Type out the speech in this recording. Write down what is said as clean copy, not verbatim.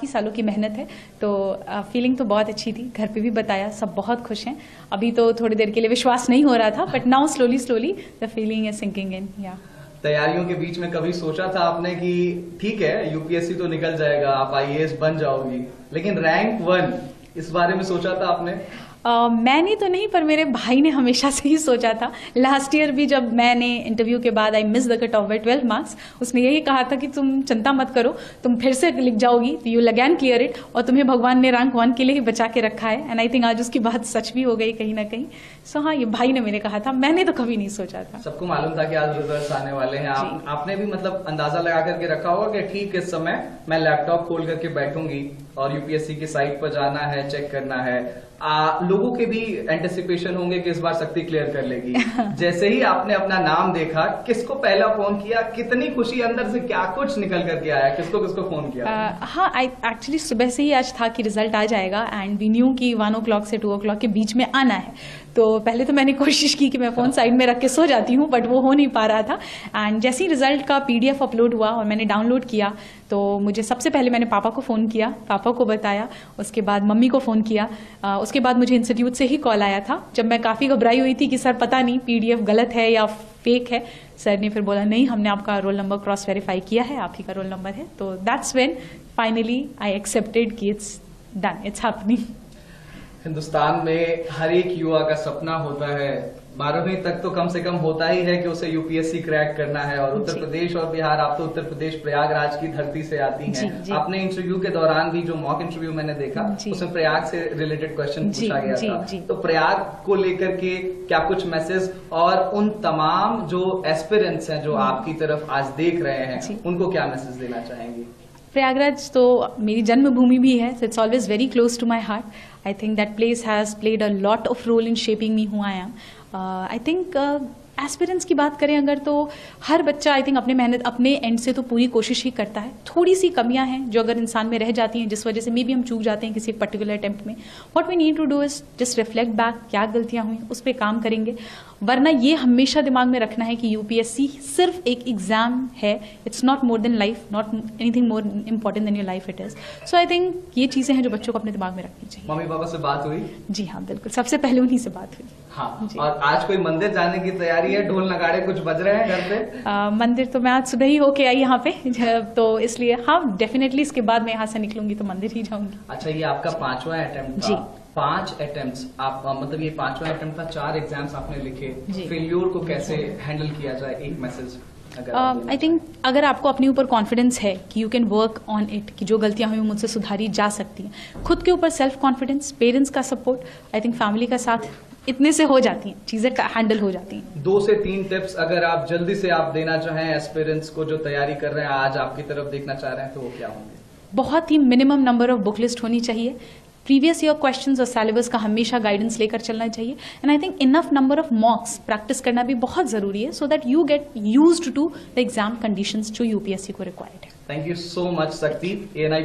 काफ़ी सालों की मेहनत है, तो फीलिंग तो बहुत अच्छी थी। घर पे भी बताया, सब बहुत खुश हैं। अभी तो थोड़ी देर के लिए विश्वास नहीं हो रहा था, but now slowly the feeling is sinking in. या तैयारियों के बीच में कभी सोचा था आपने कि ठीक है यूपीएससी तो निकल जाएगा, आप आईएएस बन जाओगी, लेकिन रैंक 1 इस बारे में सोचा था आपने? मैंने तो नहीं, पर मेरे भाई ने हमेशा से ही सोचा था। लास्ट ईयर भी जब मैंने इंटरव्यू के बाद I miss the cut off by 12 marks, उसने यही कहा था कि तुम चिंता मत करो, तुम फिर से लिख जाओगी, you will again clear it, और तुम्हें भगवान ने रैंक 1 के लिए ही बचा के रखा है। एंड आई थिंक आज उसकी बात सच भी हो गई कहीं ना कहीं। सो हाँ, ये भाई ने मेरे कहा था, मैंने तो कभी नहीं सोचा था। सबको मालूम था कि आज रिजल्ट आने वाले हैं, आपने भी मतलब अंदाजा लगा करके रखा होगा कि ठीक इस समय मैं लैपटॉप खोल करके बैठूंगी और यूपीएससी की साइट पर जाना है, चेक करना है। लोगों के भी एंटिसिपेशन होंगे कि इस बार शक्ति क्लियर कर लेगी। जैसे ही आपने अपना नाम देखा, किसको पहला फोन किया, कितनी खुशी अंदर से, क्या कुछ निकल करके आया, किसको किसको फोन किया? हाँ, एक्चुअली सुबह से ही आज था कि रिजल्ट आ जाएगा, एंड वी न्यू कि 1 o'clock से 2 o'clock के बीच में आना है। तो पहले तो मैंने कोशिश की कि मैं फोन साइड में रख के सो जाती हूँ, बट वो हो नहीं पा रहा था। एंड जैसे ही रिजल्ट का PDF अपलोड हुआ और मैंने डाउनलोड किया, तो मुझे सबसे पहले मैंने पापा को फ़ोन किया, पापा को बताया, उसके बाद मम्मी को फ़ोन किया, उसके बाद मुझे इंस्टीट्यूट से ही कॉल आया था, जब मैं काफ़ी घबराई हुई थी कि सर पता नहीं PDF गलत है या फेक है। सर ने फिर बोला नहीं, हमने आपका रोल नंबर क्रॉस वेरीफाई किया है, आप ही का रोल नंबर है। तो that's when finally I accepted कि it's done, it's happening. Hindustan में हर एक युवा का सपना होता है, 12वीं तक तो कम से कम होता ही है कि उसे यूपीएससी क्रैक करना है। और उत्तर प्रदेश और बिहार, आप तो उत्तर प्रदेश प्रयागराज की धरती से आती हैं। आपने इंटरव्यू के दौरान भी, जो मॉक इंटरव्यू मैंने देखा, उसमें प्रयाग से रिलेटेड क्वेश्चन पूछा गया था। तो प्रयाग को लेकर के क्या कुछ मैसेज, और उन तमाम जो एस्पिरेंट्स हैं जो आपकी तरफ आज देख रहे हैं, उनको क्या मैसेज देना चाहेंगे? प्रयागराज तो मेरी जन्मभूमि भी है, so it's always very close to my heart. I think that place has played a lot of role in shaping me who I am. I think aspirants की बात करें अगर, तो हर बच्चा आई थिंक अपने मेहनत, अपने एंड से तो पूरी कोशिश ही करता है। थोड़ी सी कमियां हैं जो अगर इंसान में रह जाती हैं, जिस वजह से मे बी हम चूक जाते हैं किसी पर्टिकुलर अटेम्प्ट में। What we need to do is just reflect back, क्या गलतियां हुई उस पर काम करेंगे। वरना ये हमेशा दिमाग में रखना है कि यूपीएससी सिर्फ एक एग्जाम है, it's not more than life, not anything more important then your life it is. So I think ये चीजें हैं जो बच्चों को अपने दिमाग में रखनी चाहिए। मम्मी पापा से बात हुई? जी हाँ, बिल्कुल, सबसे पहले उन्हीं से बात हुई। हाँ, और आज कोई मंदिर जाने की तैयारी है? ढोल नगाड़े कुछ बज रहे हैं घर पे? मंदिर तो मैं आज सुबह ही होके आई यहाँ पे, तो इसलिए हाँ, डेफिनेटली इसके बाद मैं यहाँ से निकलूंगी तो मंदिर ही जाऊंगी। अच्छा, ये आपका 5वां अटेम्प्ट था? 5 अटेम्प्ट्स, आप मतलब ये 5वां अटेम्प्ट था, 4 एग्जाम्स आपने लिखे। फेल्योर को कैसे हैंडल किया जाए, एक मैसेज? आई थिंक अगर आपको अपने ऊपर कॉन्फिडेंस है कि you can work on it, कि जो गलतियां हुई मुझसे सुधारी जा सकती हैं, खुद के ऊपर सेल्फ कॉन्फिडेंस, पेरेंट्स का सपोर्ट, आई थिंक फैमिली का साथ, इतने से हो जाती हैं चीजें, हैंडल हो जाती हैं। 2 से 3 टिप्स अगर आप जल्दी से आप देना चाहें एस्पिरेंट्स को जो तैयारी कर रहे हैं, आज आपकी तरफ देखना चाह रहे हैं, तो वो क्या होंगे? बहुत ही minimum number of book list होनी चाहिए। प्रीवियस ईयर क्वेश्चंस और सिलेबस का हमेशा गाइडेंस लेकर चलना चाहिए। And I think enough number of mocks practice करना भी बहुत जरूरी है, so that you get used to the exam conditions जो यूपीएससी को रिक्वायर्ड है। Thank you so much Shakti. ANI